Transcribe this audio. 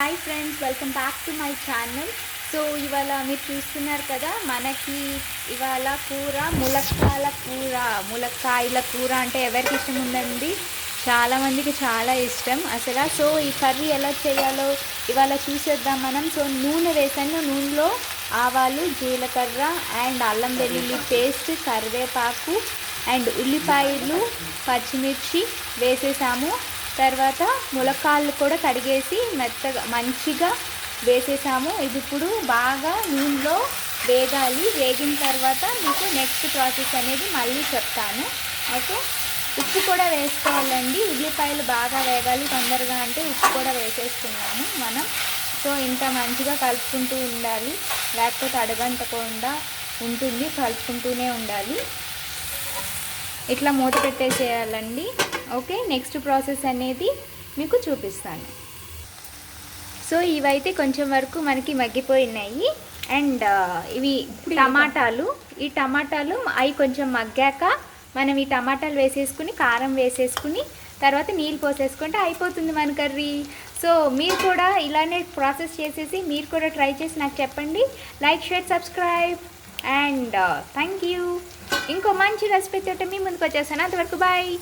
Hi friends, welcome back to my channel. So ఇవాళ మీరు చూస్తున్నారు కదా, మనకి ఇవాళ కూర ములక్కాయల కూర అంటే ఎవరికి ఇష్టం ఉందండి? చాలామందికి చాలా ఇష్టం అసలు. సో ఈ కర్రీ ఎలా చేయాలో ఇవాళ చూసేద్దాం మనం. సో నూనె వేసాను, నూనెలో ఆవాలు, జీలకర్ర అండ్ అల్లం వెల్లుల్లి పేస్ట్, కరివేపాకు అండ్ ఉల్లిపాయలు, పచ్చిమిర్చి వేసేసాము. తర్వాత ములక్కాళ్ళు కూడా కడిగేసి మెత్తగా మంచిగా వేసేసాము. ఇది ఇప్పుడు బాగా నూనెలో వేగాలి. వేగిన తర్వాత మీకు నెక్స్ట్ ప్రాసెస్ అనేది మళ్ళీ చెప్తాను. ఓకే, ఉప్పు కూడా వేసుకోవాలండి. ఉల్లిపాయలు బాగా వేగాలి తొందరగా, అంటే ఉప్పు కూడా వేసేసుకున్నాము మనం. సో ఇంత మంచిగా కలుపుకుంటూ ఉండాలి, లేకపోతే అడగంటకుండా ఉంటుంది. కలుపుకుంటూనే ఉండాలి. ఇట్లా మూత పెట్టేసేయాలండి. ఓకే, నెక్స్ట్ ప్రాసెస్ అనేది మీకు చూపిస్తాను. సో ఇవైతే కొంచెం వరకు మనకి మగ్గిపోయినాయి. అండ్ ఇవి టమాటాలు. ఈ టమాటాలు అవి కొంచెం మగ్గాక మనం ఈ టమాటాలు వేసేసుకుని, కారం వేసేసుకుని, తర్వాత నీళ్ళు పోసేసుకుంటే అయిపోతుంది మన కర్రీ. సో మీరు కూడా ఇలానే ప్రాసెస్ చేసేసి మీరు కూడా ట్రై చేసి నాకు చెప్పండి. Like, share, subscribe and thank you. ఇంకో మంచి రెసిపీ తోటి మీ ముందుకు వచ్చేసాను. అంతవరకు బాయ్.